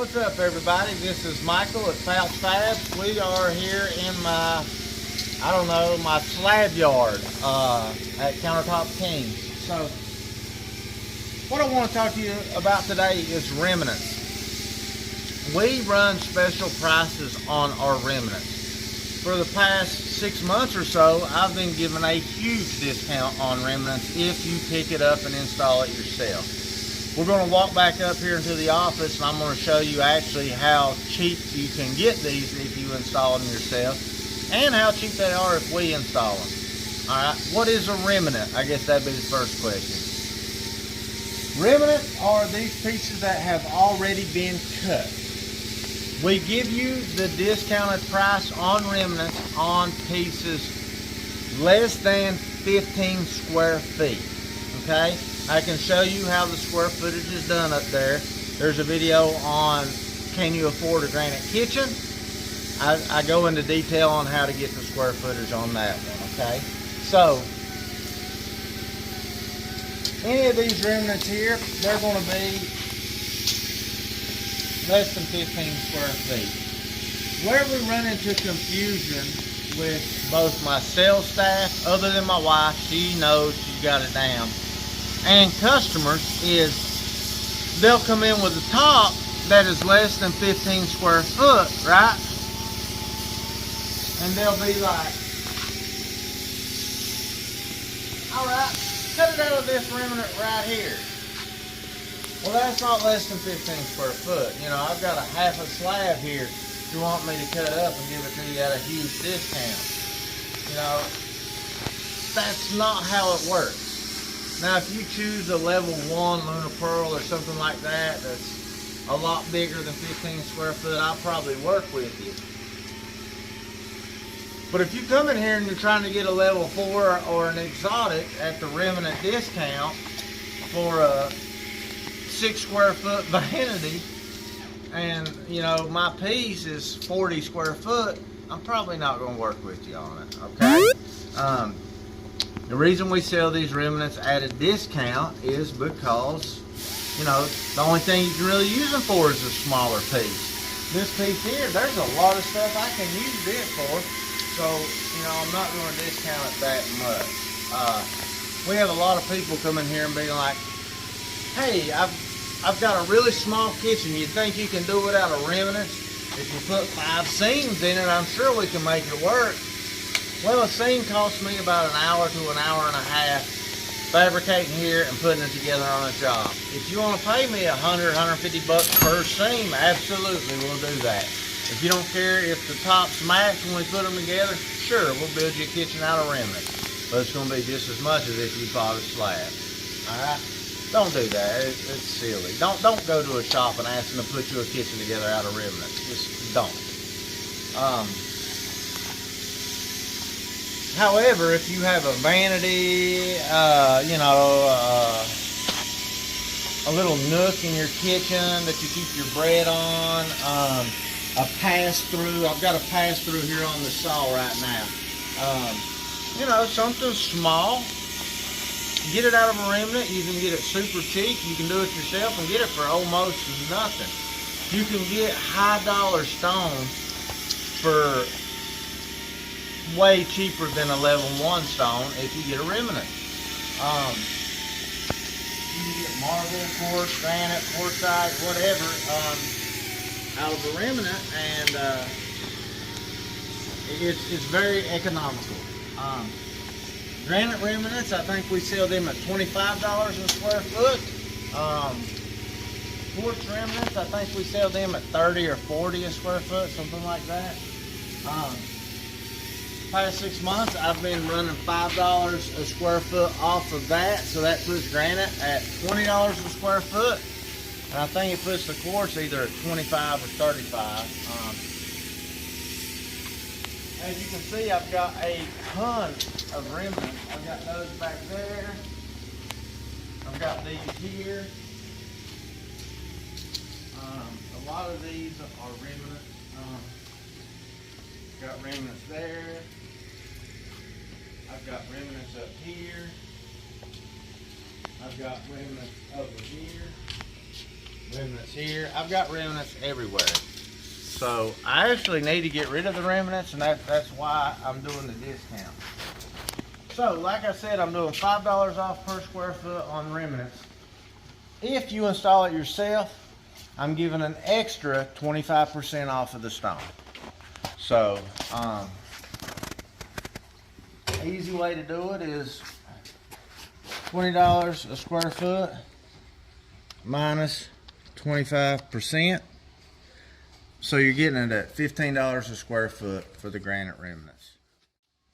What's up, everybody? This is Michael at Pouch Fabs. We are here in my slab yard at Countertop Kings. So, what I want to talk to you about today is Remnants. We run special prices on our Remnants. For the past 6 months or so, I've been giving a huge discount on Remnants if you pick it up and install it yourself. We're going to walk back up here into the office and I'm going to show you actually how cheap you can get these if you install them yourself and how cheap they are if we install them. Alright, what is a remnant? I guess that'd be the first question. Remnants are these pieces that have already been cut. We give you the discounted price on remnants on pieces less than 15 square feet. Okay? I can show you how the square footage is done up there. There's a video on can you afford a granite kitchen. I go into detail on how to get the square footage on that one, okay? So, any of these remnants here, they're going to be less than 15 square feet. Where we run into confusion with both my sales staff, other than my wife, she knows she's got it down, and customers is they'll come in with a top that is less than 15 square foot, right? And they'll be like, all right, cut it out of this remnant right here. Well, that's not less than 15 square foot. You know, I've got a half a slab here you want me to cut up and give it to you at a huge discount. You know, that's not how it works. Now, if you choose a level 1 Luna Pearl or something like that that's a lot bigger than 15 square foot, I'll probably work with you. But if you come in here and you're trying to get a level 4 or an exotic at the remnant discount for a 6 square foot vanity, and you know my piece is 40 square foot, I'm probably not going to work with you on it, okay? The reason we sell these remnants at a discount is because, you know, the only thing you can really use them for is a smaller piece. This piece here, there's a lot of stuff I can use this for, so, you know, I'm not going to discount it that much. We have a lot of people come in here and be like, hey, I've got a really small kitchen. You think you can do it out of remnants? If you put 5 seams in it, I'm sure we can make it work. Well, a seam costs me about an hour to an hour and a half fabricating here and putting it together on a job. If you want to pay me $100, $150 per seam, absolutely we'll do that. If you don't care if the tops match when we put them together, sure, we'll build you a kitchen out of remnants. But it's going to be just as much as if you bought a slab. Alright? Don't do that. It's silly. Don't go to a shop and ask them to put you a kitchen together out of remnants. Just don't. However, if you have a vanity, you know, a little nook in your kitchen that you keep your bread on, a pass-through. I've got a pass-through here on the saw right now. You know, something small. Get it out of a remnant. You can get it super cheap. You can do it yourself and get it for almost nothing. You can get high dollar stone for way cheaper than a level 1 stone if you get a remnant. You can get marble, quartz, granite, quartzite, whatever, out of a remnant, and it's very economical. Granite remnants, I think we sell them at $25 a square foot. Quartz remnants, I think we sell them at $30 or $40 a square foot, something like that. Past 6 months, I've been running $5 a square foot off of that, so that puts granite at $20 a square foot, and I think it puts the quartz either at $25 or $35. As you can see, I've got a ton of remnants. I've got those back there. I've got these here. A lot of these are remnants. Got remnants there. I've got remnants up here. I've got remnants over here. Remnants here. I've got remnants everywhere. So I actually need to get rid of the remnants, and that's why I'm doing the discount. So like I said, I'm doing $5 off per square foot on remnants. If you install it yourself, I'm giving an extra 25% off of the stone. So easy way to do it is $20 a square foot minus 25%. So you're getting it at $15 a square foot for the granite remnants.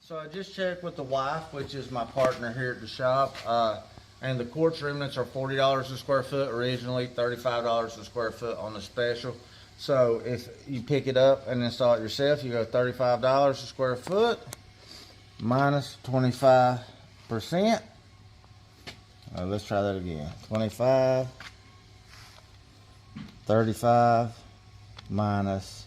So I just checked with the wife, which is my partner here at the shop, and the quartz remnants are $40 a square foot originally, $35 a square foot on the special. So if you pick it up and install it yourself, you go $35 a square foot minus 25%. Let's try that again. 25, 35 minus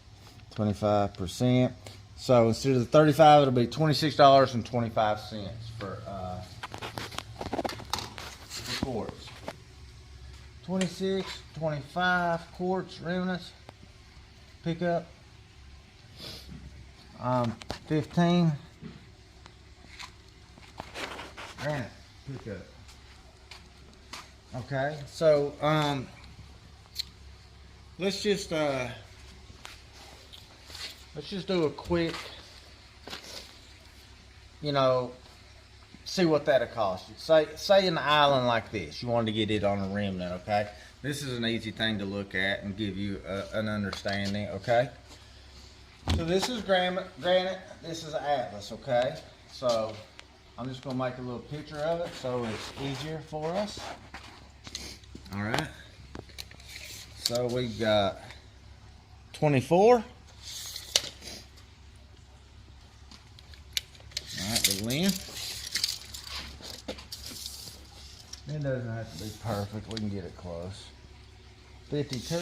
25%. So instead of the 35, it'll be $26.25 for quartz. 26.25 quartz remnants. Pick up 15 granite pick up. Okay, so let's just do a quick, see what that'll cost you. Say an island like this, you wanted to get it on a remnant, okay? This is an easy thing to look at and give you an understanding, okay? So this is granite, this is atlas, okay? So I'm just gonna make a little picture of it so it's easier for us. All right. So we've got 24. All right, the length. It doesn't have to be perfect. We can get it close. 52.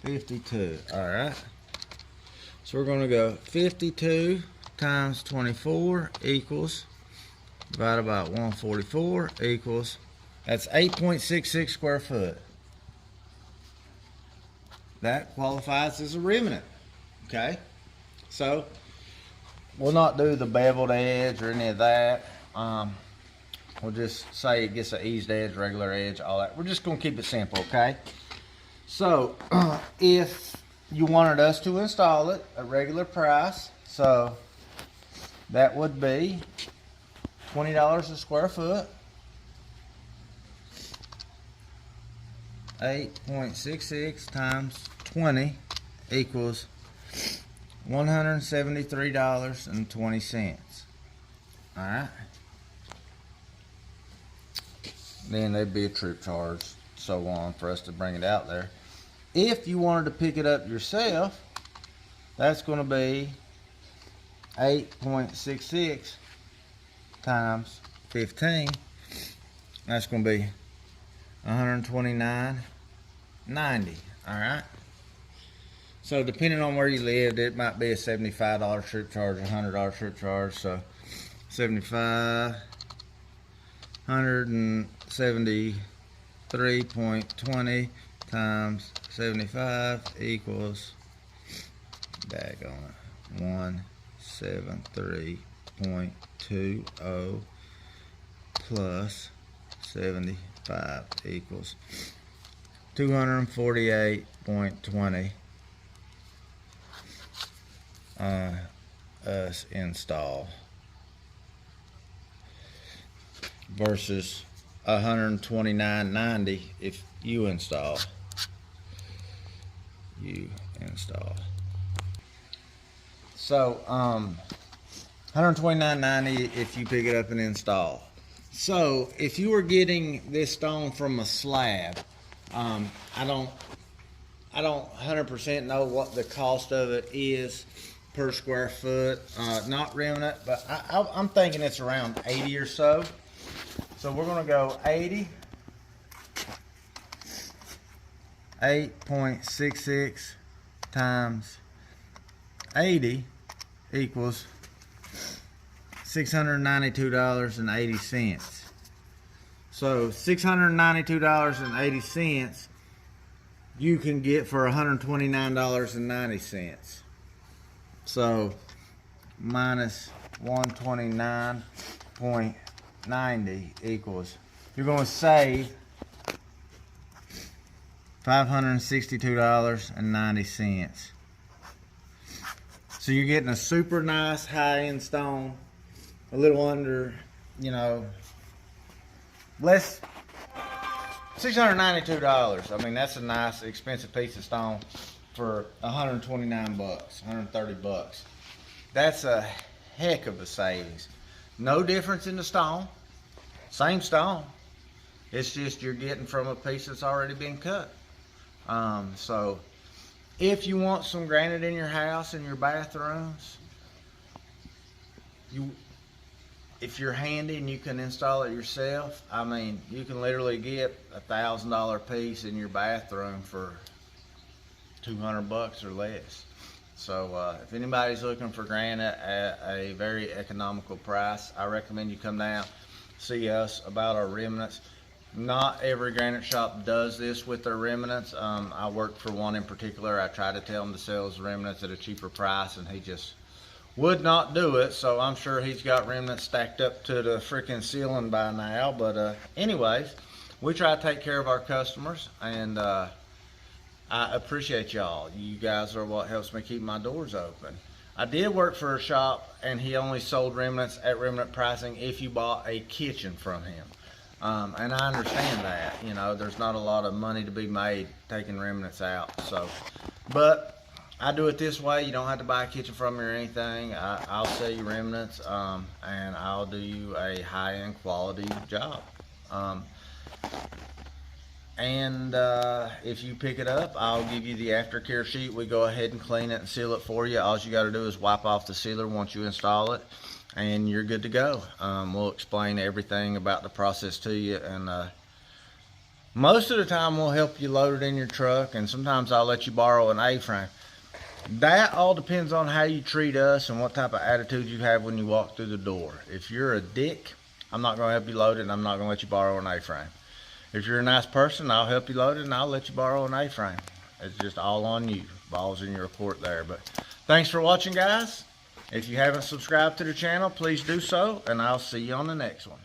52. All right. So we're going to go 52 times 24 equals, divided by 144 equals, that's 8.66 square foot. That qualifies as a remnant. Okay. So we'll not do the beveled edge or any of that. We'll just say it gets an eased edge, regular edge, all that. We're just going to keep it simple, okay? So if you wanted us to install it at regular price, so that would be $20 a square foot. 8.66 times 20 equals $173.20. All right. Then there'd be a trip charge, so on, for us to bring it out there. If you wanted to pick it up yourself, that's going to be 8.66 times 15. That's going to be $129.90. All right. So depending on where you lived, it might be a $75 trip charge, a $100 trip charge. So 75, 173.20 times 75 equals, daggone it, 173.20 plus 75 equals 248.20. Us install versus $129.90 if you install. So $129.90 if you pick it up and install. So if you were getting this stone from a slab, I don't 100% know what the cost of it is per square foot, not remnant, but I'm thinking it's around 80 or so. So we're going to go 80, 8.66 times 80 equals $692.80. So $692.80 you can get for $129.90. So minus 129.90 equals, you're going to save $562.90. So you're getting a super nice high-end stone, a little under, you know, less, $692. I mean, that's a nice expensive piece of stone for 129 bucks, 130 bucks. That's a heck of a savings. No difference in the stone, same stone. It's just you're getting from a piece that's already been cut. So if you want some granite in your house, in your bathrooms, if you're handy and you can install it yourself, I mean, you can literally get $1,000 piece in your bathroom for 200 bucks or less. So if anybody's looking for granite at a very economical price, I recommend you come down, see us about our remnants. Not every granite shop does this with their remnants. I work for one in particular. I try to tell him to sell his remnants at a cheaper price, and he just would not do it. So I'm sure he's got remnants stacked up to the freaking ceiling by now. But anyways, we try to take care of our customers, and I appreciate y'all. You guys are what helps me keep my doors open. I did work for a shop, and he only sold remnants at remnant pricing if you bought a kitchen from him. And I understand that, you know, there's not a lot of money to be made taking remnants out. So, but I do it this way. You don't have to buy a kitchen from me or anything. I'll sell you remnants, and I'll do you a high-end quality job. If you pick it up, I'll give you the aftercare sheet. We go ahead and clean it and seal it for you. All you got to do is wipe off the sealer once you install it, and you're good to go. We'll explain everything about the process to you, and most of the time we'll help you load it in your truck, and sometimes I'll let you borrow an A-frame. That all depends on how you treat us and what type of attitude you have when you walk through the door. If you're a dick, I'm not going to help you load it, and I'm not going to let you borrow an A-frame. If you're a nice person, I'll help you load it, and I'll let you borrow an A-frame. It's just all on you. Ball's in your court there. But thanks for watching, guys. If you haven't subscribed to the channel, please do so, and I'll see you on the next one.